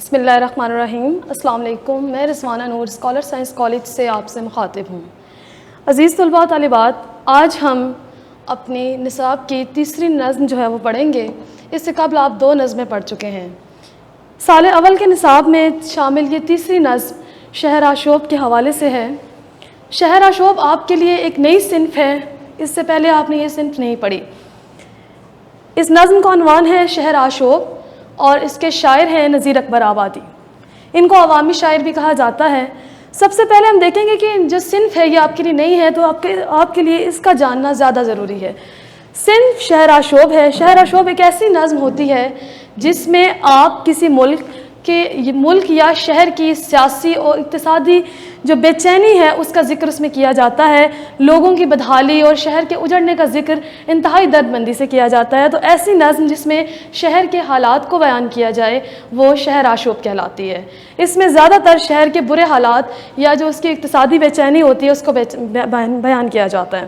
بسم اللہ الرحمن الرحیم۔ السلام علیکم، میں رضوانہ نور اسکالر سائنس کالج سے آپ سے مخاطب ہوں۔ عزیز طلباء طالبات، آج ہم اپنی نصاب کی تیسری نظم جو ہے وہ پڑھیں گے۔ اس سے قبل آپ 2 نظمیں پڑھ چکے ہیں۔ سال اول کے نصاب میں شامل یہ تیسری نظم شہر آشوب کے حوالے سے ہے۔ شہر آشوب آپ کے لیے ایک نئی صنف ہے، اس سے پہلے آپ نے یہ صنف نہیں پڑھی۔ اس نظم کا عنوان ہے شہر آشوب اور اس کے شاعر ہیں نذیر اکبر آبادی۔ ان کو عوامی شاعر بھی کہا جاتا ہے۔ سب سے پہلے ہم دیکھیں گے کہ جو صنف ہے یہ آپ کے لیے نہیں ہے، تو آپ کے لیے اس کا جاننا زیادہ ضروری ہے۔ صنف شہر آشوب ہے۔ شہر آشوب ایک ایسی نظم ہوتی ہے جس میں آپ کسی ملک یا شہر کی سیاسی اور اقتصادی جو بے چینی ہے اس کا ذکر اس میں کیا جاتا ہے، لوگوں کی بدحالی اور شہر کے اجڑنے کا ذکر انتہائی درد مندی سے کیا جاتا ہے۔ تو ایسی نظم جس میں شہر کے حالات کو بیان کیا جائے وہ شہر آشوب کہلاتی ہے۔ اس میں زیادہ تر شہر کے برے حالات یا جو اس کی اقتصادی بے چینی ہوتی ہے اس کو بیان کیا جاتا ہے۔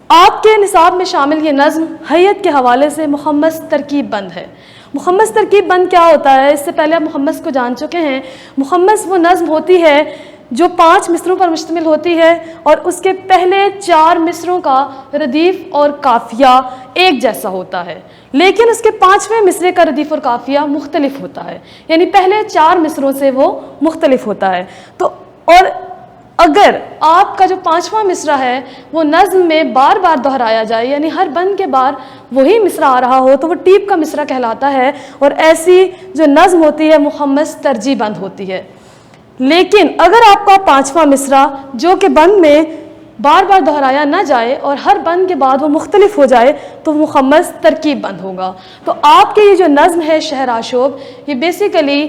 آپ کے نصاب میں شامل یہ نظم حیت کے حوالے سے محمس ترکیب بند ہے۔ محمس ترکیب بند کیا ہوتا ہے؟ اس سے پہلے آپ محمس کو جان چکے ہیں۔ محمس وہ نظم ہوتی ہے جو 5 مصروں پر مشتمل ہوتی ہے اور اس کے پہلے 4 مصروں کا ردیف اور قافیہ ایک جیسا ہوتا ہے، لیکن اس کے 5ویں مصرے کا ردیف اور قافیہ مختلف ہوتا ہے، یعنی پہلے 4 مصروں سے وہ مختلف ہوتا ہے۔ تو اور اگر آپ کا جو 5واں مصرع ہے وہ نظم میں بار بار دہرایا جائے، یعنی ہر بند کے بار وہی مصرع آ رہا ہو، تو وہ ٹیپ کا مصرع کہلاتا ہے، اور ایسی جو نظم ہوتی ہے محمس ترجیح بند ہوتی ہے۔ لیکن اگر آپ کا 5واں مصرع جو کہ بند میں بار بار دہرایا نہ جائے اور ہر بند کے بعد وہ مختلف ہو جائے تو محمس ترکیب بند ہوگا۔ تو آپ کے یہ جو نظم ہے شہر آشوب یہ بیسیکلی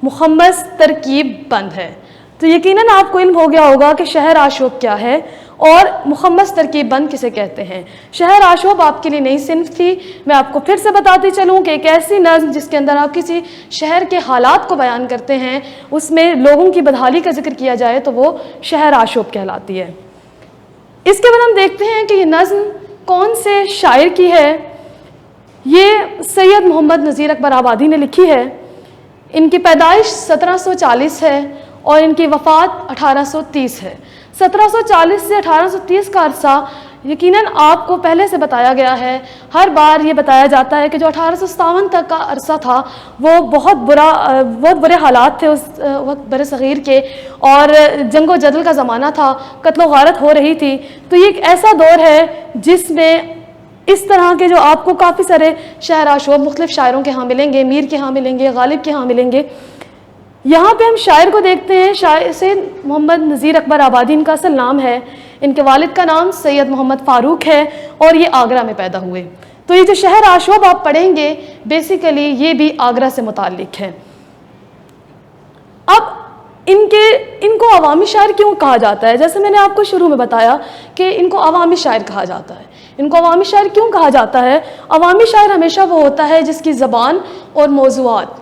محمس ترکیب بند ہے۔ تو یقیناً آپ کو علم ہو گیا ہوگا کہ شہر آشوب کیا ہے اور محمس ترکیب بند کسے کہتے ہیں۔ شہر آشوب آپ کے لیے نئی صنف تھی۔ میں آپ کو پھر سے بتاتی چلوں کہ ایک ایسی نظم جس کے اندر آپ کسی شہر کے حالات کو بیان کرتے ہیں، اس میں لوگوں کی بدحالی کا ذکر کیا جائے تو وہ شہر آشوب کہلاتی ہے۔ اس کے بعد ہم دیکھتے ہیں کہ یہ نظم کون سے شاعر کی ہے۔ یہ سید محمد نذیر اکبر آبادی نے لکھی ہے۔ ان کی پیدائش 1740 ہے اور ان کی وفات 1830 ہے۔ 1740 سے 1830 کا عرصہ یقیناً آپ کو پہلے سے بتایا گیا ہے۔ ہر بار یہ بتایا جاتا ہے کہ جو 1857 تک کا عرصہ تھا وہ بہت برے حالات تھے اس وقت بر صغیر کے، اور جنگ و جدل کا زمانہ تھا، قتل و غارت ہو رہی تھی۔ تو یہ ایک ایسا دور ہے جس میں اس طرح کے جو آپ کو کافی سارے شہر آشوب مختلف شاعروں کے ہاں ملیں گے، میر کے ہاں ملیں گے، غالب کے ہاں ملیں گے۔ یہاں پہ ہم شاعر کو دیکھتے ہیں، شاعر سید محمد نذیر اکبر آبادی ان کا اصل نام ہے۔ ان کے والد کا نام سید محمد فاروق ہے اور یہ آگرہ میں پیدا ہوئے۔ تو یہ جو شہر آشوب آپ پڑھیں گے بیسیکلی یہ بھی آگرہ سے متعلق ہے۔ اب ان کو عوامی شاعر کیوں کہا جاتا ہے؟ جیسے میں نے آپ کو شروع میں بتایا کہ ان کو عوامی شاعر کہا جاتا ہے۔ ان کو عوامی شاعر کیوں کہا جاتا ہے؟ عوامی شاعر ہمیشہ وہ ہوتا ہے جس کی زبان اور موضوعات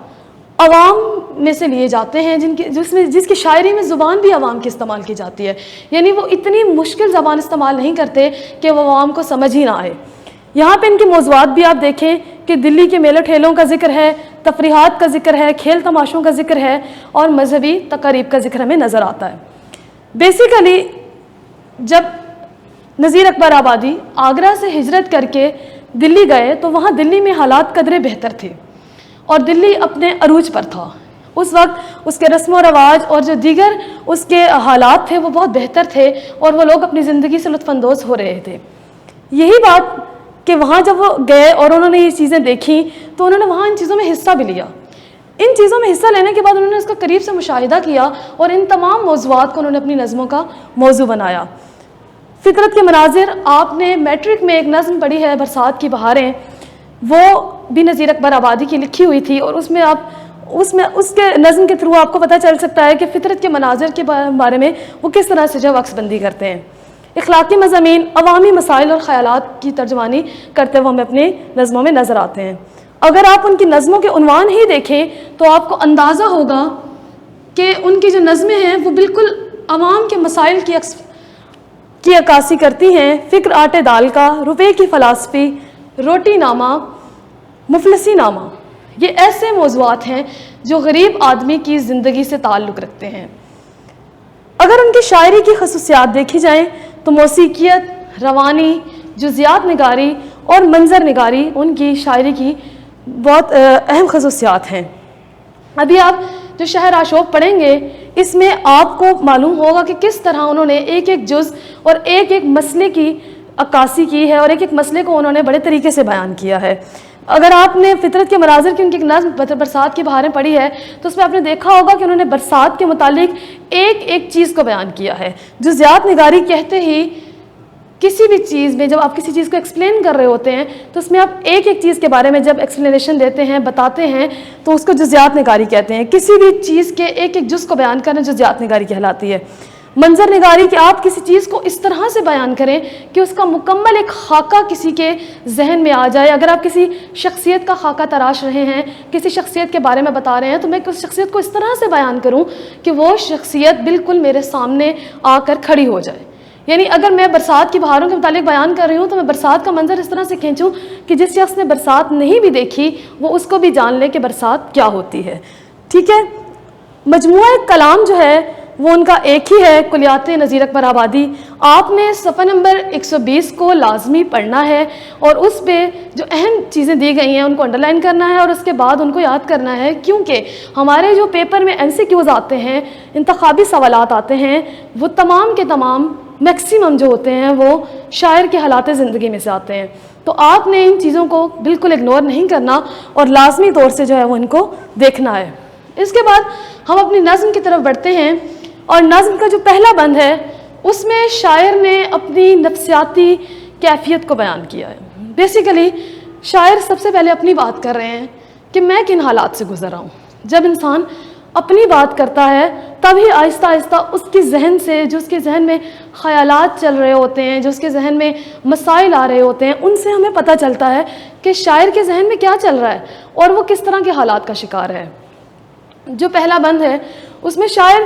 عوام میں سے لیے جاتے ہیں، جس کی شاعری میں زبان بھی عوام کی استعمال کی جاتی ہے، یعنی وہ اتنی مشکل زبان استعمال نہیں کرتے کہ وہ عوام کو سمجھ ہی نہ آئے۔ یہاں پہ ان کے موضوعات بھی آپ دیکھیں کہ دلی کے میلوں ٹھیلوں کا ذکر ہے، تفریحات کا ذکر ہے، کھیل تماشوں کا ذکر ہے اور مذہبی تقاریب کا ذکر ہمیں نظر آتا ہے۔ بیسیکلی جب نذیر اکبر آبادی آگرہ سے ہجرت کر کے دلی گئے تو وہاں دلی میں حالات قدرے بہتر تھے اور دلی اپنے عروج پر تھا۔ اس وقت اس کے رسم و رواج اور جو دیگر اس کے حالات تھے وہ بہت بہتر تھے اور وہ لوگ اپنی زندگی سے لطف اندوز ہو رہے تھے۔ یہی بات کہ وہاں جب وہ گئے اور انہوں نے یہ چیزیں دیکھیں تو انہوں نے وہاں ان چیزوں میں حصہ بھی لیا۔ ان چیزوں میں حصہ لینے کے بعد انہوں نے اس کا قریب سے مشاہدہ کیا اور ان تمام موضوعات کو انہوں نے اپنی نظموں کا موضوع بنایا۔ فطرت کے مناظر آپ نے میٹرک میں ایک نظم پڑھی ہے برسات کی بہاریں، وہ بھی نذیر اکبر آبادی کی لکھی ہوئی تھی، اور اس کے نظم کے تھرو آپ کو پتہ چل سکتا ہے کہ فطرت کے مناظر کے بارے میں وہ کس طرح سے جو عکس بندی کرتے ہیں۔ اخلاقی مضامین، عوامی مسائل اور خیالات کی ترجمانی کرتے ہوئے ہمیں اپنی نظموں میں نظر آتے ہیں۔ اگر آپ ان کی نظموں کے عنوان ہی دیکھیں تو آپ کو اندازہ ہوگا کہ ان کی جو نظمیں ہیں وہ بالکل عوام کے مسائل کی عکاسی کرتی ہیں۔ فکر آٹے دال کا، روپے کی فلسفی، روٹی نامہ، مفلسی نامہ، یہ ایسے موضوعات ہیں جو غریب آدمی کی زندگی سے تعلق رکھتے ہیں۔ اگر ان کی شاعری کی خصوصیات دیکھی جائیں تو موسیقیت، روانی، جزیات نگاری اور منظر نگاری ان کی شاعری کی بہت اہم خصوصیات ہیں۔ ابھی آپ جو شہر آشوب پڑھیں گے اس میں آپ کو معلوم ہوگا کہ کس طرح انہوں نے ایک ایک جز اور ایک ایک مسئلے کی عکاسی کی ہے اور ایک ایک مسئلے کو انہوں نے بڑے طریقے سے بیان کیا ہے۔ اگر آپ نے فطرت کے مناظر کی ان کی ایک نظم برسات کی بہاریں پڑھی ہے تو اس میں آپ نے دیکھا ہوگا کہ انہوں نے برسات کے متعلق ایک ایک چیز کو بیان کیا ہے۔ جزیات نگاری کہتے ہی کسی بھی چیز میں جب آپ کسی چیز کو ایکسپلین کر رہے ہوتے ہیں تو اس میں آپ ایک ایک چیز کے بارے میں جب ایکسپلینیشن دیتے ہیں، بتاتے ہیں، تو اس کو جزیات نگاری کہتے ہیں۔ کسی بھی چیز کے ایک ایک جز کو بیان کرنا جزیات نگاری کہلاتی ہے۔ منظر نگاری کہ آپ کسی چیز کو اس طرح سے بیان کریں کہ اس کا مکمل ایک خاکہ کسی کے ذہن میں آ جائے۔ اگر آپ کسی شخصیت کا خاکہ تراش رہے ہیں، کسی شخصیت کے بارے میں بتا رہے ہیں، تو میں اس شخصیت کو اس طرح سے بیان کروں کہ وہ شخصیت بالکل میرے سامنے آ کر کھڑی ہو جائے۔ یعنی اگر میں برسات کی بہاروں کے متعلق بیان کر رہی ہوں تو میں برسات کا منظر اس طرح سے کھینچوں کہ جس شخص نے برسات نہیں بھی دیکھی وہ اس کو بھی جان لے کہ برسات کیا ہوتی ہے۔ ٹھیک ہے، مجموعہ کلام جو ہے وہ ان کا ایک ہی ہے، کلیات نظیر اکبر آبادی۔ آپ نے صفحہ نمبر 120 کو لازمی پڑھنا ہے اور اس پہ جو اہم چیزیں دی گئی ہیں ان کو انڈر لائن کرنا ہے اور اس کے بعد ان کو یاد کرنا ہے، کیونکہ ہمارے جو پیپر میں MCQs آتے ہیں، انتخابی سوالات آتے ہیں، وہ تمام کے تمام میکسیمم جو ہوتے ہیں وہ شاعر کے حالات زندگی میں سے آتے ہیں۔ تو آپ نے ان چیزوں کو بالکل اگنور نہیں کرنا اور لازمی طور سے جو ہے وہ ان کو دیکھنا ہے۔ اس کے بعد ہم اپنی نظم کی طرف بڑھتے ہیں اور نظم کا جو پہلا بند ہے اس میں شاعر نے اپنی نفسیاتی کیفیت کو بیان کیا ہے۔ بیسیکلی شاعر سب سے پہلے اپنی بات کر رہے ہیں کہ میں کن حالات سے گزر رہا ہوں۔ جب انسان اپنی بات کرتا ہے تبھی آہستہ آہستہ اس کے ذہن سے، جو اس کے ذہن میں خیالات چل رہے ہوتے ہیں، جو اس کے ذہن میں مسائل آ رہے ہوتے ہیں، ان سے ہمیں پتہ چلتا ہے کہ شاعر کے ذہن میں کیا چل رہا ہے اور وہ کس طرح کے حالات کا شکار ہے۔ جو پہلا بند ہے اس میں شاعر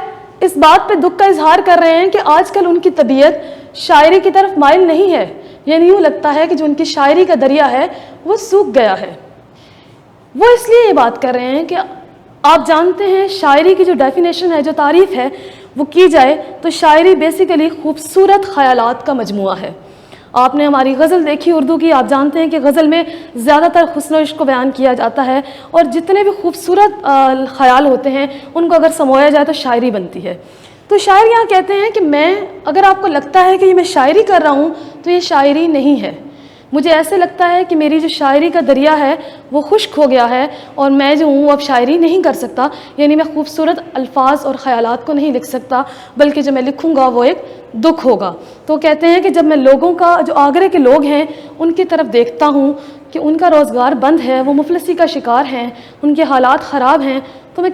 اس بات پہ دکھ کا اظہار کر رہے ہیں کہ آج کل ان کی طبیعت شاعری کی طرف مائل نہیں ہے، یعنی یوں لگتا ہے کہ جو ان کی شاعری کا دریا ہے وہ سوکھ گیا ہے۔ وہ اس لیے یہ بات کر رہے ہیں کہ آپ جانتے ہیں شاعری کی جو ڈیفینیشن ہے، جو تعریف ہے وہ کی جائے تو شاعری بیسیکلی خوبصورت خیالات کا مجموعہ ہے۔ آپ نے ہماری غزل دیکھی اردو کی، آپ جانتے ہیں کہ غزل میں زیادہ تر حسن و عشق کو بیان کیا جاتا ہے اور جتنے بھی خوبصورت خیال ہوتے ہیں ان کو اگر سمویا جائے تو شاعری بنتی ہے۔ تو شاعر یہاں کہتے ہیں کہ میں، اگر آپ کو لگتا ہے کہ یہ میں شاعری کر رہا ہوں تو یہ شاعری نہیں ہے۔ مجھے ایسے لگتا ہے کہ میری جو شاعری کا دریا ہے وہ خشک ہو گیا ہے اور میں جو ہوں اب شاعری نہیں کر سکتا، یعنی میں خوبصورت الفاظ اور خیالات کو نہیں لکھ سکتا، بلکہ جو میں لکھوں گا وہ ایک دکھ ہوگا۔ تو کہتے ہیں کہ جب میں لوگوں کا، جو آگرے کے لوگ ہیں ان کی طرف دیکھتا ہوں کہ ان کا روزگار بند ہے، وہ مفلسی کا شکار ہیں، ان کے حالات خراب ہیں، تو میں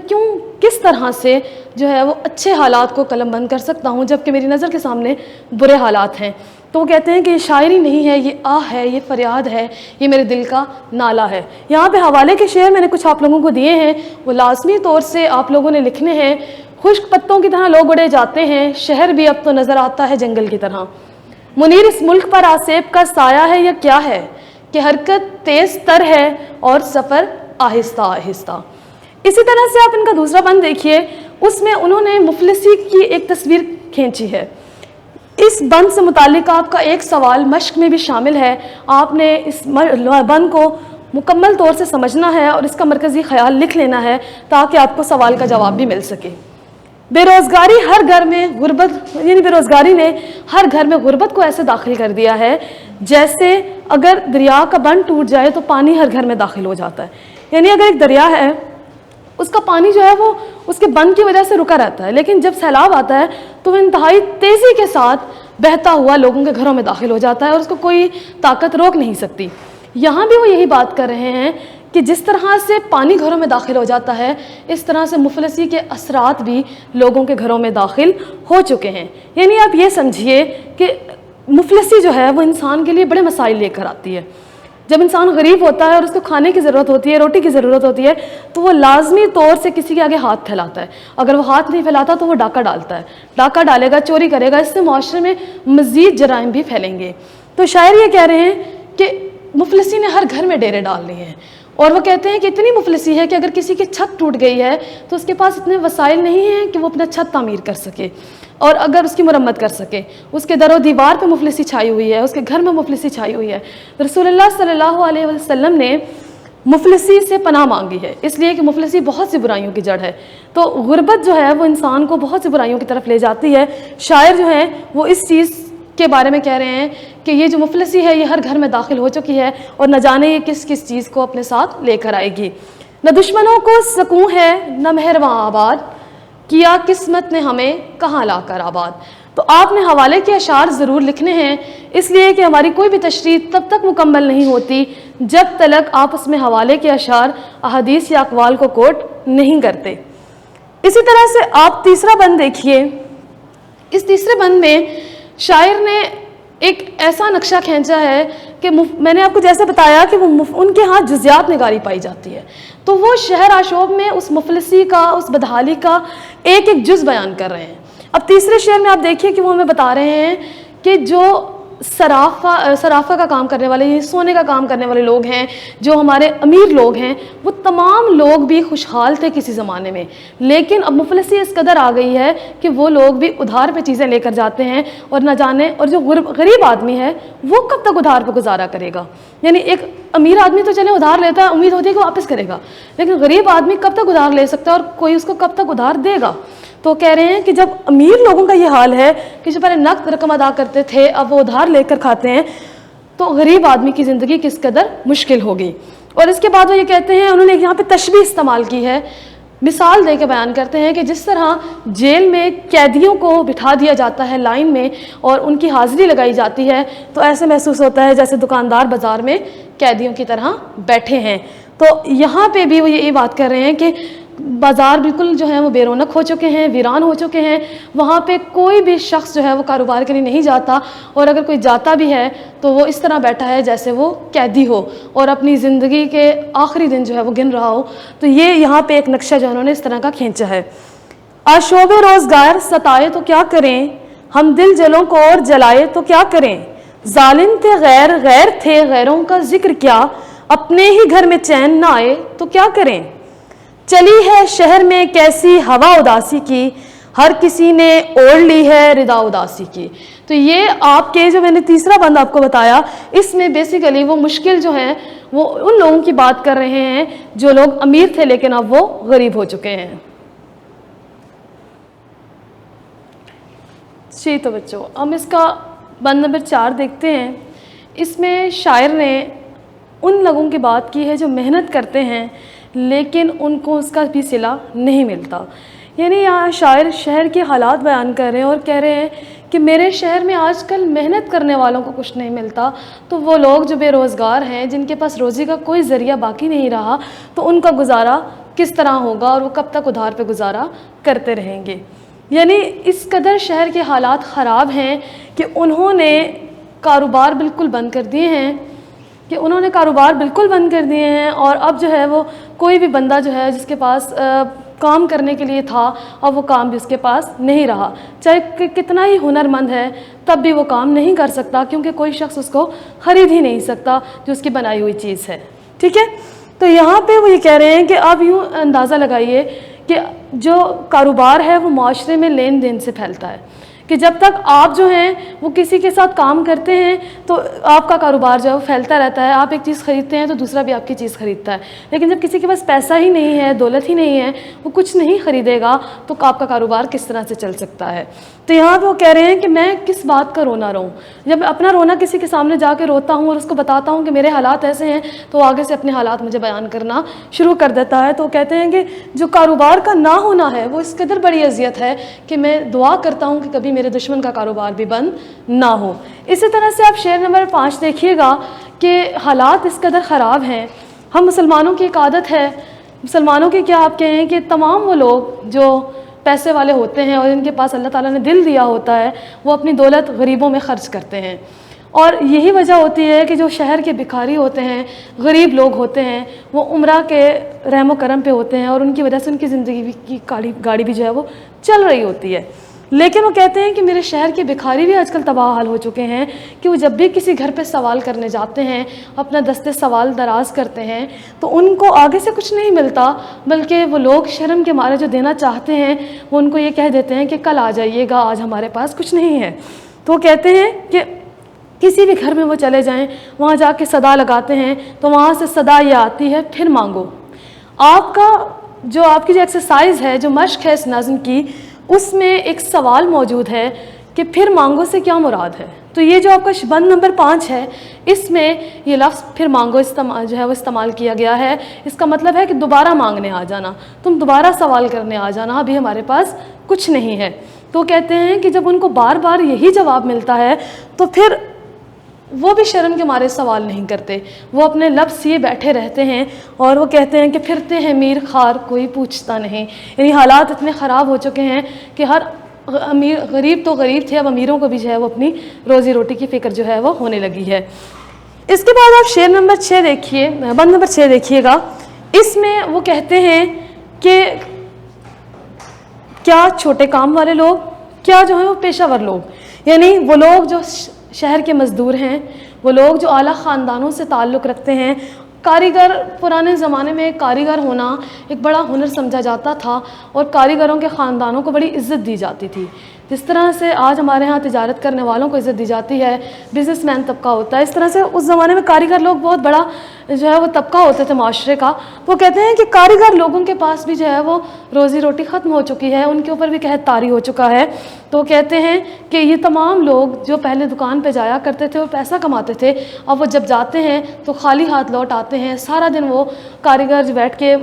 کس طرح سے جو ہے وہ اچھے حالات کو قلم بند کر سکتا ہوں جبکہ میری نظر کے سامنے برے حالات ہیں۔ تو وہ کہتے ہیں کہ یہ شاعری نہیں ہے، یہ آہ ہے، یہ فریاد ہے، یہ میرے دل کا نالہ ہے۔ یہاں پہ حوالے کے شعر میں نے کچھ آپ لوگوں کو دیے ہیں، وہ لازمی طور سے آپ لوگوں نے لکھنے ہیں۔ خشک پتوں کی طرح لوگ اڑے جاتے ہیں، شہر بھی اب تو نظر آتا ہے جنگل کی طرح۔ منیر اس ملک پر آسیب کا سایہ ہے یا کیا ہے کہ حرکت تیز تر ہے اور سفر آہستہ آہستہ۔ اسی طرح سے آپ ان کا دوسرا بند دیکھیے، اس میں انہوں نے مفلسی کی ایک تصویر کھینچی ہے۔ اس بند سے متعلق آپ کا ایک سوال مشق میں بھی شامل ہے، آپ نے اس بند کو مکمل طور سے سمجھنا ہے اور اس کا مرکزی خیال لکھ لینا ہے تاکہ آپ کو سوال کا جواب بھی مل سکے۔ بے روزگاری ہر گھر میں غربت، یعنی بے روزگاری نے ہر گھر میں غربت کو ایسے داخل کر دیا ہے جیسے اگر دریا کا بند ٹوٹ جائے تو پانی ہر گھر میں داخل ہو جاتا ہے۔ یعنی اگر ایک دریا ہے اس کا پانی جو ہے وہ اس کے بند کی وجہ سے رکا رہتا ہے، لیکن جب سیلاب آتا ہے تو وہ انتہائی تیزی کے ساتھ بہتا ہوا لوگوں کے گھروں میں داخل ہو جاتا ہے اور اس کو کوئی طاقت روک نہیں سکتی۔ یہاں بھی وہ یہی بات کر رہے ہیں کہ جس طرح سے پانی گھروں میں داخل ہو جاتا ہے اس طرح سے مفلسی کے اثرات بھی لوگوں کے گھروں میں داخل ہو چکے ہیں۔ یعنی آپ یہ سمجھیے کہ مفلسی جو ہے وہ انسان کے لیے بڑے مسائل لے کر آتی ہے۔ جب انسان غریب ہوتا ہے اور اس کو کھانے کی ضرورت ہوتی ہے، روٹی کی ضرورت ہوتی ہے، تو وہ لازمی طور سے کسی کے آگے ہاتھ پھیلاتا ہے۔ اگر وہ ہاتھ نہیں پھیلاتا تو وہ ڈاکہ ڈالتا ہے، ڈاکہ ڈالے گا، چوری کرے گا، اس سے معاشرے میں مزید جرائم بھی پھیلیں گے۔ تو شاعر یہ کہہ رہے ہیں کہ مفلسی نے ہر گھر میں ڈیرے ڈال لیے ہیں اور وہ کہتے ہیں کہ اتنی مفلسی ہے کہ اگر کسی کی چھت ٹوٹ گئی ہے تو اس کے پاس اتنے وسائل نہیں ہیں کہ وہ اپنا چھت تعمیر کر سکے اور اگر اس کی مرمت کر سکے. اس کے در و دیوار پہ مفلسی چھائی ہوئی ہے, اس کے گھر میں مفلسی چھائی ہوئی ہے. رسول اللہ صلی اللہ علیہ وسلم نے مفلسی سے پناہ مانگی ہے, اس لیے کہ مفلسی بہت سی برائیوں کی جڑ ہے. تو غربت جو ہے وہ انسان کو بہت سی برائیوں کی طرف لے جاتی ہے. شاعر جو ہیں وہ اس چیز کے بارے میں کہہ رہے ہیں کہ یہ جو مفلسی ہے یہ ہر گھر میں داخل ہو چکی ہے اور نہ جانے یہ کس کس چیز کو اپنے ساتھ لے کر آئے گی. نہ دشمنوں کو سکون ہے نہ مہرباں آباد, کیا قسمت نے ہمیں کہاں لا کر آباد. تو آپ نے حوالے کے اشعار ضرور لکھنے ہیں, اس لیے کہ ہماری کوئی بھی تشریح تب تک مکمل نہیں ہوتی جب تک آپ اس میں حوالے کے اشعار احادیث یا اقوال کو کوٹ نہیں کرتے. اسی طرح سے آپ تیسرا بند دیکھیے. اس تیسرے بند میں شاعر نے ایک ایسا نقشہ کھینچا ہے کہ میں نے آپ کو جیسے بتایا کہ وہ ان کے ہاں جزیات نگاری پائی جاتی ہے, تو وہ شہر آشوب میں اس مفلسی کا, اس بدحالی کا ایک ایک جز بیان کر رہے ہیں. اب تیسرے شعر میں آپ دیکھیے کہ وہ ہمیں بتا رہے ہیں کہ جو صرافہ کا کام کرنے والے, یہ سونے کا کام کرنے والے لوگ ہیں, جو ہمارے امیر لوگ ہیں, وہ تمام لوگ بھی خوشحال تھے کسی زمانے میں. لیکن اب مفلسی اس قدر آ گئی ہے کہ وہ لوگ بھی ادھار پہ چیزیں لے کر جاتے ہیں اور نہ جانے, اور جو غریب آدمی ہے وہ کب تک ادھار پہ گزارا کرے گا. یعنی ایک امیر آدمی تو چلے ادھار لیتا ہے, امید ہوتی ہے کہ واپس کرے گا, لیکن غریب آدمی کب تک ادھار لے سکتا ہے اور کوئی اس کو کب تک ادھار دے گا. تو کہہ رہے ہیں کہ جب امیر لوگوں کا یہ حال ہے کہ جو پہلے نقد رقم ادا کرتے تھے اب وہ ادھار لے کر کھاتے ہیں, تو غریب آدمی کی زندگی کس قدر مشکل ہوگی. اور اس کے بعد وہ یہ کہتے ہیں, انہوں نے یہاں پہ تشبیہ استعمال کی ہے, مثال دے کے بیان کرتے ہیں کہ جس طرح جیل میں قیدیوں کو بٹھا دیا جاتا ہے لائن میں اور ان کی حاضری لگائی جاتی ہے, تو ایسے محسوس ہوتا ہے جیسے دکاندار بازار میں قیدیوں کی طرح بیٹھے ہیں. تو یہاں پہ بھی وہ یہی بات کر رہے ہیں کہ بازار بالکل جو ہے وہ بے رونق ہو چکے ہیں, ویران ہو چکے ہیں. وہاں پہ کوئی بھی شخص جو ہے وہ کاروبار کے لیے نہیں جاتا, اور اگر کوئی جاتا بھی ہے تو وہ اس طرح بیٹھا ہے جیسے وہ قیدی ہو اور اپنی زندگی کے آخری دن جو ہے وہ گن رہا ہو. تو یہ یہاں پہ ایک نقشہ جو انہوں نے اس طرح کا کھینچا ہے. آشوب روزگار ستائے تو کیا کریں, ہم دل جلوں کو اور جلائے تو کیا کریں. ظالم تھے غیر, غیر تھے غیروں کا ذکر کیا, اپنے ہی گھر میں چین نہ آئے تو کیا کریں. چلی ہے شہر میں کیسی ہوا اداسی کی, ہر کسی نے اوڑھ لی ہے ردا اداسی کی. تو یہ آپ کے جو میں نے تیسرا بند آپ کو بتایا, اس میں بیسیکلی وہ مشکل جو ہے وہ ان لوگوں کی بات کر رہے ہیں جو لوگ امیر تھے لیکن اب وہ غریب ہو چکے ہیں. جی تو بچوں ہم اس کا بند نمبر 4 دیکھتے ہیں. اس میں شاعر نے ان لوگوں کی بات کی ہے جو محنت کرتے ہیں لیکن ان کو اس کا بھی صلہ نہیں ملتا. یعنی یہاں شاعر شہر کے حالات بیان کر رہے ہیں اور کہہ رہے ہیں کہ میرے شہر میں آج کل محنت کرنے والوں کو کچھ نہیں ملتا, تو وہ لوگ جو بے روزگار ہیں, جن کے پاس روزی کا کوئی ذریعہ باقی نہیں رہا, تو ان کا گزارا کس طرح ہوگا اور وہ کب تک ادھار پہ گزارا کرتے رہیں گے. یعنی اس قدر شہر کے حالات خراب ہیں کہ انہوں نے کاروبار بالکل بند کر دیے ہیں اور اب جو ہے وہ کوئی بھی بندہ جو ہے جس کے پاس کام کرنے کے لیے تھا, اب وہ کام بھی اس کے پاس نہیں رہا. چاہے کتنا ہی ہنر مند ہے تب بھی وہ کام نہیں کر سکتا, کیونکہ کوئی شخص اس کو خرید ہی نہیں سکتا جو اس کی بنائی ہوئی چیز ہے. ٹھیک ہے, تو یہاں پہ وہ یہ کہہ رہے ہیں کہ آپ یوں اندازہ لگائیے کہ جو کاروبار ہے وہ معاشرے میں لین دین سے پھیلتا ہے, کہ جب تک آپ جو ہیں وہ کسی کے ساتھ کام کرتے ہیں تو آپ کا کاروبار جو ہے وہ پھیلتا رہتا ہے. آپ ایک چیز خریدتے ہیں تو دوسرا بھی آپ کی چیز خریدتا ہے. لیکن جب کسی کے پاس پیسہ ہی نہیں ہے, دولت ہی نہیں ہے, وہ کچھ نہیں خریدے گا, تو آپ کا کاروبار کس طرح سے چل سکتا ہے. تو یہاں پہ وہ کہہ رہے ہیں کہ میں کس بات کا رونا رہوں. جب میں اپنا رونا کسی کے سامنے جا کے روتا ہوں اور اس کو بتاتا ہوں کہ میرے حالات ایسے ہیں, تو وہ آگے سے اپنے حالات مجھے بیان کرنا شروع کر دیتا ہے. تو وہ کہتے ہیں کہ جو کاروبار کا نہ ہونا ہے وہ اس قدر بڑی اذیت ہے کہ میں دعا کرتا ہوں کہ کبھی میرے دشمن کا کاروبار بھی بند نہ ہو. اسی طرح سے آپ شعر نمبر 5 دیکھیے گا کہ حالات اس قدر خراب ہیں. ہم مسلمانوں کی ایک عادت ہے, مسلمانوں کی کیا آپ کہیں کہ تمام وہ لوگ جو پیسے والے ہوتے ہیں اور جن کے پاس اللہ تعالیٰ نے دل دیا ہوتا ہے, وہ اپنی دولت غریبوں میں خرچ کرتے ہیں. اور یہی وجہ ہوتی ہے کہ جو شہر کے بھکاری ہوتے ہیں, غریب لوگ ہوتے ہیں, وہ عمرہ کے رحم و کرم پہ ہوتے ہیں اور ان کی وجہ سے ان کی زندگی کی گاڑی بھی جو ہے وہ چل رہی ہوتی ہے. لیکن وہ کہتے ہیں کہ میرے شہر کے بھکاری بھی آج کل تباہ حال ہو چکے ہیں کہ وہ جب بھی کسی گھر پہ سوال کرنے جاتے ہیں، اپنا دستے سوال دراز کرتے ہیں، تو ان کو آگے سے کچھ نہیں ملتا، بلکہ وہ لوگ شرم کے مارے جو دینا چاہتے ہیں وہ ان کو یہ کہہ دیتے ہیں کہ کل آ جائیے گا، آج ہمارے پاس کچھ نہیں ہے۔ تو وہ کہتے ہیں کہ کسی بھی گھر میں وہ چلے جائیں، وہاں جا کے صدا لگاتے ہیں تو وہاں سے صدا یہ آتی ہے، پھر مانگو۔ آپ کی جو ایکسرسائز ہے، جو مشق ہے اس نظم کی، اس میں ایک سوال موجود ہے کہ پھر مانگو سے کیا مراد ہے۔ تو یہ جو آپ کا بند نمبر 5 ہے، اس میں یہ لفظ پھر مانگو جو ہے وہ استعمال کیا گیا ہے۔ اس کا مطلب ہے کہ دوبارہ مانگنے آ جانا، تم دوبارہ سوال کرنے آ جانا، ابھی ہمارے پاس کچھ نہیں ہے۔ تو کہتے ہیں کہ جب ان کو بار بار یہی جواب ملتا ہے تو پھر وہ بھی شرم کے مارے سوال نہیں کرتے، وہ اپنے لب سیے بیٹھے رہتے ہیں اور وہ کہتے ہیں کہ پھرتے ہیں میر خار کوئی پوچھتا نہیں۔ یعنی حالات اتنے خراب ہو چکے ہیں کہ ہر امیر، غریب تو غریب تھے، اب امیروں کو بھی جو ہے وہ اپنی روزی روٹی کی فکر جو ہے وہ ہونے لگی ہے۔ اس کے بعد آپ شعر نمبر 6 دیکھیے، بند نمبر 6 دیکھیے گا۔ اس میں وہ کہتے ہیں کہ کیا چھوٹے کام والے لوگ، کیا جو ہیں وہ پیشہ ور لوگ، یعنی وہ لوگ جو شہر کے مزدور ہیں، وہ لوگ جو اعلیٰ خاندانوں سے تعلق رکھتے ہیں، کاریگر، پرانے زمانے میں کاریگر ہونا ایک بڑا ہنر سمجھا جاتا تھا اور کاریگروں کے خاندانوں کو بڑی عزت دی جاتی تھی۔ جس طرح سے آج ہمارے ہاں تجارت کرنے والوں کو عزت دی جاتی ہے، بزنس مین طبقہ ہوتا ہے، اس طرح سے اس زمانے میں کاریگر لوگ بہت بڑا جو ہے وہ طبقہ ہوتے تھے معاشرے کا۔ وہ کہتے ہیں کہ کاریگر لوگوں کے پاس بھی جو ہے وہ روزی روٹی ختم ہو چکی ہے، ان کے اوپر بھی قحط طاری ہو چکا ہے۔ تو کہتے ہیں کہ یہ تمام لوگ جو پہلے دکان پہ جایا کرتے تھے اور پیسہ کماتے تھے، اب وہ جب جاتے ہیں تو خالی ہاتھ لوٹ آتے ہیں۔ سارا دن وہ کاریگر بیٹھ کے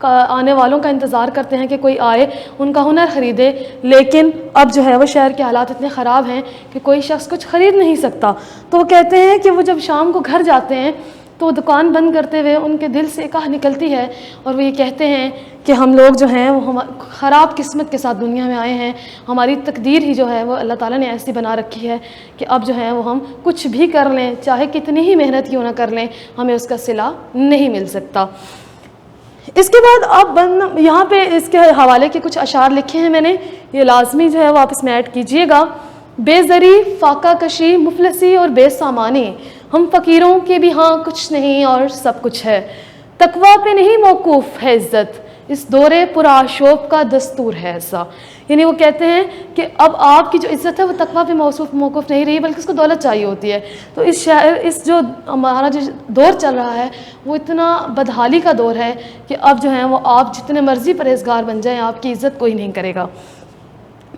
آنے والوں کا انتظار کرتے ہیں کہ کوئی آئے ان کا ہنر خریدے، لیکن اب جو ہے وہ شہر کے حالات اتنے خراب ہیں کہ کوئی شخص کچھ خرید نہیں سکتا۔ تو وہ کہتے ہیں کہ وہ جب شام کو گھر جاتے ہیں تو دکان بند کرتے ہوئے ان کے دل سے ایک آہ نکلتی ہے اور وہ یہ کہتے ہیں کہ ہم لوگ جو ہیں وہ خراب قسمت کے ساتھ دنیا میں آئے ہیں، ہماری تقدیر ہی جو ہے وہ اللہ تعالیٰ نے ایسی بنا رکھی ہے کہ اب جو ہے وہ ہم کچھ بھی کر لیں، چاہے کتنی ہی محنت کیوں نہ کر لیں، ہمیں اس کا صلہ نہیں مل سکتا۔ اس کے بعد اب یہاں پہ اس کے حوالے کے کچھ اشعار لکھے ہیں میں نے، یہ لازمی جو ہے وہ آپ اس میں ایڈ کیجئے گا۔ بے زری فاقہ کشی مفلسی اور بے سامانی، ہم فقیروں کے بھی ہاں کچھ نہیں اور سب کچھ ہے، تقویٰ پہ نہیں موقوف ہے عزت، اس دور پرآشوب کا دستور ہے ایسا۔ یعنی وہ کہتے ہیں کہ اب آپ کی جو عزت ہے وہ تقویٰ پہ موقوف نہیں رہی، بلکہ اس کو دولت چاہیے ہوتی ہے۔ تو اس جو ہمارا جو دور چل رہا ہے وہ اتنا بدحالی کا دور ہے کہ اب جو ہے وہ آپ جتنے مرضی پرہیزگار بن جائیں، آپ کی عزت کوئی نہیں کرے گا۔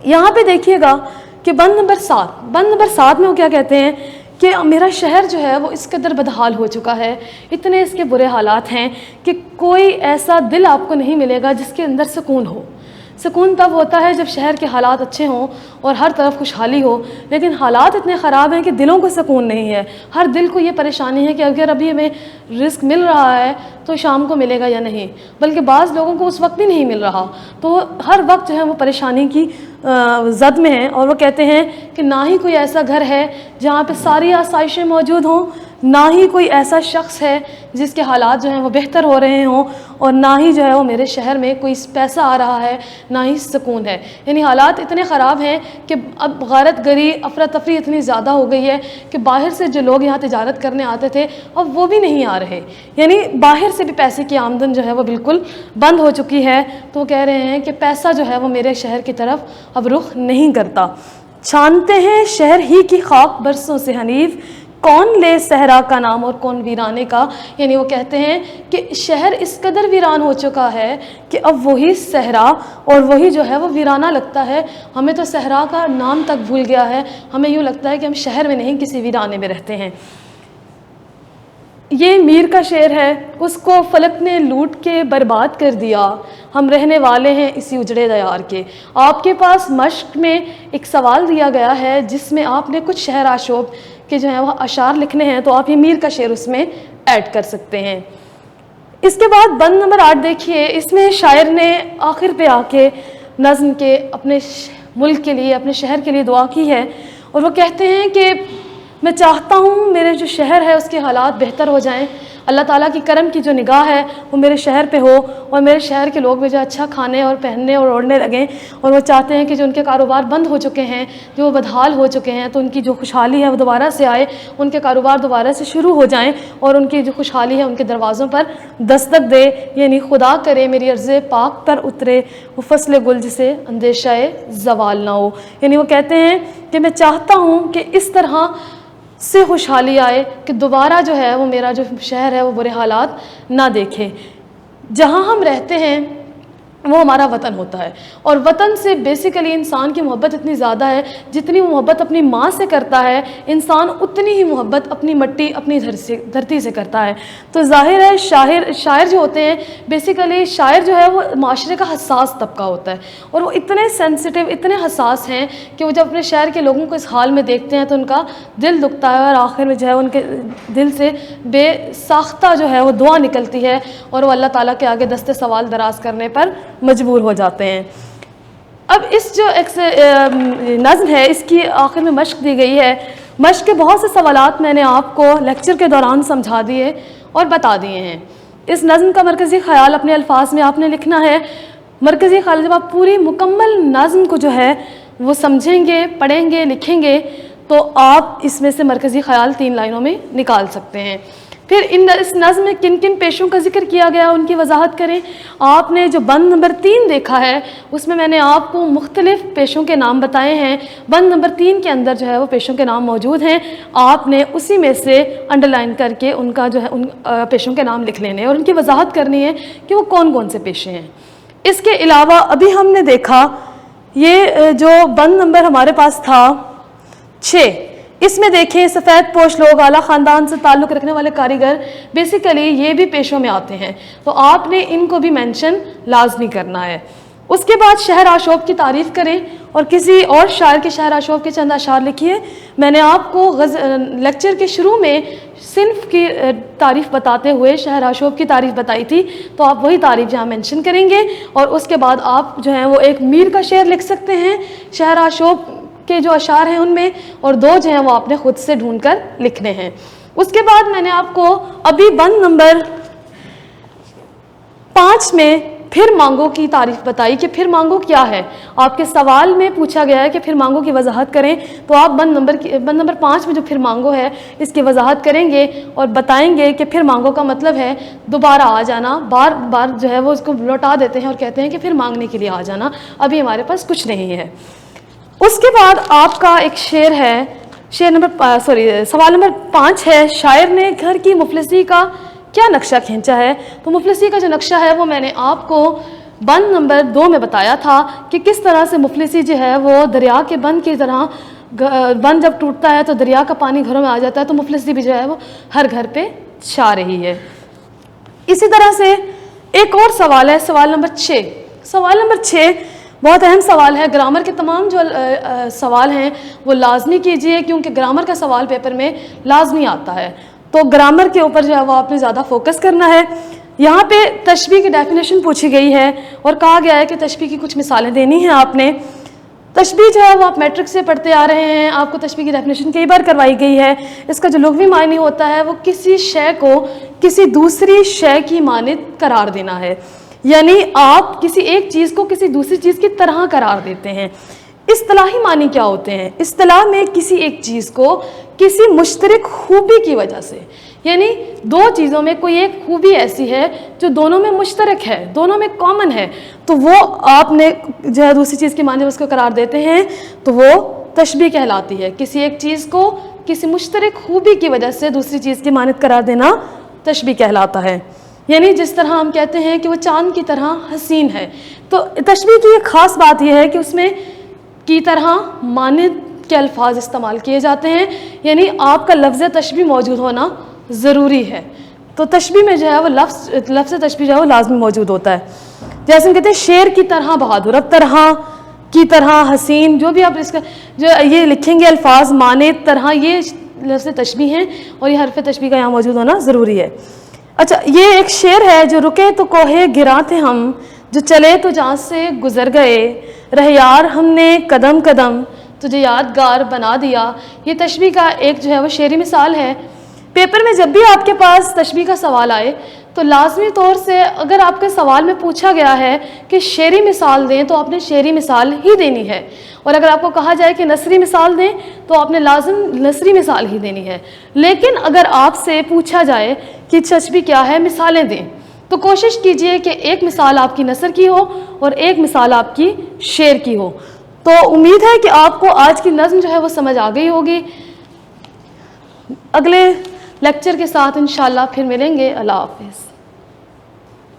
یہاں پہ دیکھیے گا کہ بند نمبر 7 میں وہ کیا کہتے ہیں کہ میرا شہر جو ہے وہ اس قدر بدحال ہو چکا ہے، اتنے اس کے برے حالات ہیں کہ کوئی ایسا دل آپ کو نہیں ملے گا جس کے اندر سکون ہو۔ سکون تب ہوتا ہے جب شہر کے حالات اچھے ہوں اور ہر طرف خوشحالی ہو، لیکن حالات اتنے خراب ہیں کہ دلوں کو سکون نہیں ہے۔ ہر دل کو یہ پریشانی ہے کہ اگر ابھی ہمیں رزق مل رہا ہے تو شام کو ملے گا یا نہیں، بلکہ بعض لوگوں کو اس وقت بھی نہیں مل رہا، تو وہ ہر وقت جو ہے وہ پریشانی کی زد میں ہیں۔ اور وہ کہتے ہیں کہ نہ ہی کوئی ایسا گھر ہے جہاں پہ ساری آسائشیں موجود ہوں، نہ ہی کوئی ایسا شخص ہے جس کے حالات جو ہیں وہ بہتر ہو رہے ہوں، اور نہ ہی جو ہے وہ میرے شہر میں کوئی پیسہ آ رہا ہے، نہ ہی سکون ہے۔ یعنی حالات اتنے خراب ہیں کہ اب غارت گری، افراتفری اتنی زیادہ ہو گئی ہے کہ باہر سے جو لوگ یہاں تجارت کرنے آتے تھے اب وہ بھی نہیں آ رہے، یعنی باہر سے بھی پیسے کی آمدن جو ہے وہ بالکل بند ہو چکی ہے۔ تو وہ کہہ رہے ہیں کہ پیسہ جو ہے وہ میرے شہر کی طرف اب رخ نہیں کرتا۔ چھانتے ہیں شہر ہی کی خاک برسوں سے حنیف، کون لے صحرا کا نام اور کون ویرانے کا۔ یعنی وہ کہتے ہیں کہ شہر اس قدر ویران ہو چکا ہے کہ اب وہی صحرا اور وہی جو ہے وہ ویرانہ لگتا ہے، ہمیں تو صحرا کا نام تک بھول گیا ہے، ہمیں یوں لگتا ہے کہ ہم شہر میں نہیں کسی ویرانے میں رہتے ہیں۔ یہ میر کا شعر ہے، اس کو فلک نے لوٹ کے برباد کر دیا، ہم رہنے والے ہیں اسی اجڑے دیار کے۔ آپ کے پاس مشق میں ایک سوال دیا گیا ہے جس میں آپ نے کچھ شعر آشوب کے جو ہیں وہ اشعار لکھنے ہیں، تو آپ یہ میر کا شعر اس میں ایڈ کر سکتے ہیں۔ اس کے بعد بند نمبر 8 دیکھیے، اس میں شاعر نے آخر پہ آ کے نظم کے اپنے ملک کے لیے، اپنے شہر کے لیے دعا کی ہے، اور وہ کہتے ہیں کہ میں چاہتا ہوں میرے جو شہر ہے اس کے حالات بہتر ہو جائیں، اللہ تعالیٰ کی کرم کی جو نگاہ ہے وہ میرے شہر پہ ہو اور میرے شہر کے لوگ بھی جو اچھا کھانے اور پہننے اور اوڑھنے لگیں، اور وہ چاہتے ہیں کہ جو ان کے کاروبار بند ہو چکے ہیں، جو وہ بدحال ہو چکے ہیں، تو ان کی جو خوشحالی ہے وہ دوبارہ سے آئے، ان کے کاروبار دوبارہ سے شروع ہو جائیں اور ان کی جو خوشحالی ہے ان کے دروازوں پر دستک دے۔ یعنی خدا کرے میری عرض پاک پر اترے وہ فصل گل جسے اندیشہ زوال نہ ہو۔ یعنی وہ کہتے ہیں کہ میں چاہتا ہوں کہ اس طرح سے خوشحالی آئے کہ دوبارہ جو ہے وہ میرا جو شہر ہے وہ برے حالات نہ دیکھے۔ جہاں ہم رہتے ہیں وہ ہمارا وطن ہوتا ہے، اور وطن سے بیسیکلی انسان کی محبت اتنی زیادہ ہے، جتنی وہ محبت اپنی ماں سے کرتا ہے انسان اتنی ہی محبت اپنی مٹی اپنی دھرتی سے کرتا ہے۔ تو ظاہر ہے شاعر جو ہوتے ہیں بیسیکلی شاعر جو ہے وہ معاشرے کا حساس طبقہ ہوتا ہے، اور وہ اتنے سینسٹیو اتنے حساس ہیں کہ وہ جب اپنے شہر کے لوگوں کو اس حال میں دیکھتے ہیں تو ان کا دل دکھتا ہے، اور آخر میں جو ہے ان کے دل سے بے ساختہ جو ہے وہ دعا نکلتی ہے، اور وہ اللہ تعالیٰ کے آگے دست سوال دراز کرنے پر مجبور ہو جاتے ہیں۔ اب اس جو نظم ہے اس کی آخر میں مشق دی گئی ہے۔ مشق کے بہت سے سوالات میں نے آپ کو لیکچر کے دوران سمجھا دیے اور بتا دیے ہیں۔ اس نظم کا مرکزی خیال اپنے الفاظ میں آپ نے لکھنا ہے۔ مرکزی خیال جب آپ پوری مکمل نظم کو جو ہے وہ سمجھیں گے، پڑھیں گے، لکھیں گے تو آپ اس میں سے مرکزی خیال 3 لائنوں میں نکال سکتے ہیں۔ پھر اس نظم میں کن کن پیشوں کا ذکر کیا گیا ان کی وضاحت کریں۔ آپ نے جو بند نمبر 3 دیکھا ہے اس میں نے آپ کو مختلف پیشوں کے نام بتائے ہیں۔ بند نمبر 3 کے اندر جو ہے وہ پیشوں کے نام موجود ہیں، آپ نے اسی میں سے انڈر لائن کر کے ان کا جو ہے ان پیشوں کے نام لکھ لینے اور ان کی وضاحت کرنی ہے کہ وہ کون کون سے پیشے ہیں۔ اس کے علاوہ ابھی ہم نے دیکھا یہ جو بند نمبر ہمارے پاس تھا 6، اس میں دیکھیں سفید پوش لوگ، اعلیٰ خاندان سے تعلق رکھنے والے کاریگر، بیسیکلی یہ بھی پیشوں میں آتے ہیں، تو آپ نے ان کو بھی مینشن لازمی کرنا ہے۔ اس کے بعد شہر آشوب کی تعریف کریں اور کسی اور شاعر کے شہر آشوب کے چند اشعار لکھیے۔ میں نے آپ کو لیکچر کے شروع میں صنف کی تعریف بتاتے ہوئے شہر آشوب کی تعریف بتائی تھی، تو آپ وہی تعریف جہاں مینشن کریں گے، اور اس کے بعد آپ جو ہیں وہ ایک میر کا شعر لکھ سکتے ہیں شہر آشوب کے جو اشعار ہیں ان میں، اور 2 جو ہیں وہ آپ نے خود سے ڈھونڈ کر لکھنے ہیں۔ اس کے بعد میں نے آپ کو ابھی بند نمبر 5 میں پھر مانگو کی تعریف بتائی کہ پھر مانگو کیا ہے۔ آپ کے سوال میں پوچھا گیا ہے کہ پھر مانگو کی وضاحت کریں، تو آپ بند نمبر 5 میں جو پھر مانگو ہے اس کی وضاحت کریں گے اور بتائیں گے کہ پھر مانگو کا مطلب ہے دوبارہ آ جانا، بار بار جو ہے وہ اس کو لوٹا دیتے ہیں اور کہتے ہیں کہ پھر مانگنے کے لیے آ جانا، ابھی ہمارے پاس کچھ نہیں ہے۔ اس کے بعد آپ کا ایک شعر ہے، سوال نمبر 5 ہے، شاعر نے گھر کی مفلسی کا کیا نقشہ کھینچا ہے؟ تو مفلسی کا جو نقشہ ہے وہ میں نے آپ کو بند نمبر 2 میں بتایا تھا کہ کس طرح سے مفلسی جو ہے وہ دریا کے بند کی طرح، بند جب ٹوٹتا ہے تو دریا کا پانی گھروں میں آ جاتا ہے، تو مفلسی بھی جو ہے وہ ہر گھر پہ چھا رہی ہے۔ اسی طرح سے ایک اور سوال ہے، سوال نمبر 6۔ سوال نمبر 6 بہت اہم سوال ہے۔ گرامر کے تمام جو سوال ہیں وہ لازمی کیجئے، کیونکہ گرامر کا سوال پیپر میں لازمی آتا ہے، تو گرامر کے اوپر جو ہے وہ آپ نے زیادہ فوکس کرنا ہے۔ یہاں پہ تشبیہ کی ڈیفینیشن پوچھی گئی ہے اور کہا گیا ہے کہ تشبیہ کی کچھ مثالیں دینی ہیں آپ نے۔ تشبیہ جو ہے وہ آپ میٹرک سے پڑھتے آ رہے ہیں، آپ کو تشبیہ کی ڈیفینیشن کئی بار کروائی گئی ہے۔ اس کا جو لغوی معنی ہوتا ہے وہ کسی شے کو کسی دوسری شے کی مانند قرار دینا ہے، یعنی آپ کسی ایک چیز کو کسی دوسری چیز کی طرح قرار دیتے ہیں۔ اصطلاحی معنی کیا ہوتے ہیں؟ اصطلاح میں کسی ایک چیز کو کسی مشترک خوبی کی وجہ سے، یعنی 2 چیزوں میں کوئی ایک خوبی ایسی ہے جو دونوں میں مشترک ہے، دونوں میں کامن ہے، تو وہ آپ نے جو ہے دوسری چیز کی مانند اس کو قرار دیتے ہیں، تو وہ تشبیہ کہلاتی ہے۔ کسی ایک چیز کو کسی مشترک خوبی کی وجہ سے دوسری چیز کی مانند قرار دینا تشبیہ کہلاتا ہے۔ یعنی جس طرح ہم کہتے ہیں کہ وہ چاند کی طرح حسین ہے، تو تشبیہ کی ایک خاص بات یہ ہے کہ اس میں کی طرح مانند کے الفاظ استعمال کیے جاتے ہیں، یعنی آپ کا لفظ تشبیہ موجود ہونا ضروری ہے۔ تو تشبیہ میں جو ہے وہ لفظ تشبیہ جو ہے وہ لازمی موجود ہوتا ہے۔ جیسے ہم کہتے ہیں شیر کی طرح بہادر، اب طرح کی طرح حسین، جو بھی آپ اس کا جو یہ لکھیں گے الفاظ مانند طرح، یہ لفظ تشبیہ ہیں اور یہ حرف تشبیہ کا یہاں موجود ہونا ضروری ہے۔ اچھا، یہ ایک شعر ہے، جو رکے تو کوہے گراں تھے ہم، جو چلے تو جہاں سے گزر گئے، رہ یار ہم نے قدم قدم تجھے یادگار بنا دیا۔ یہ تشبیہ کا ایک جو ہے وہ شعری مثال ہے۔ پیپر میں جب بھی آپ کے پاس تشبیہ کا سوال آئے تو لازمی طور سے اگر آپ کے سوال میں پوچھا گیا ہے کہ شعری مثال دیں تو آپ نے شعری مثال ہی دینی ہے، اور اگر آپ کو کہا جائے کہ نثری مثال دیں تو آپ نے لازم نثری مثال ہی دینی ہے۔ لیکن اگر آپ سے پوچھا جائے کہ تشبیہ کیا ہے، مثالیں دیں، تو کوشش کیجئے کہ ایک مثال آپ کی نثر کی ہو اور ایک مثال آپ کی شعر کی ہو۔ تو امید ہے کہ آپ کو آج کی نظم جو ہے وہ سمجھ آ گئی ہوگی۔ اگلے لیکچر کے ساتھ انشاءاللہ پھر ملیں گے۔ اللہ حافظ۔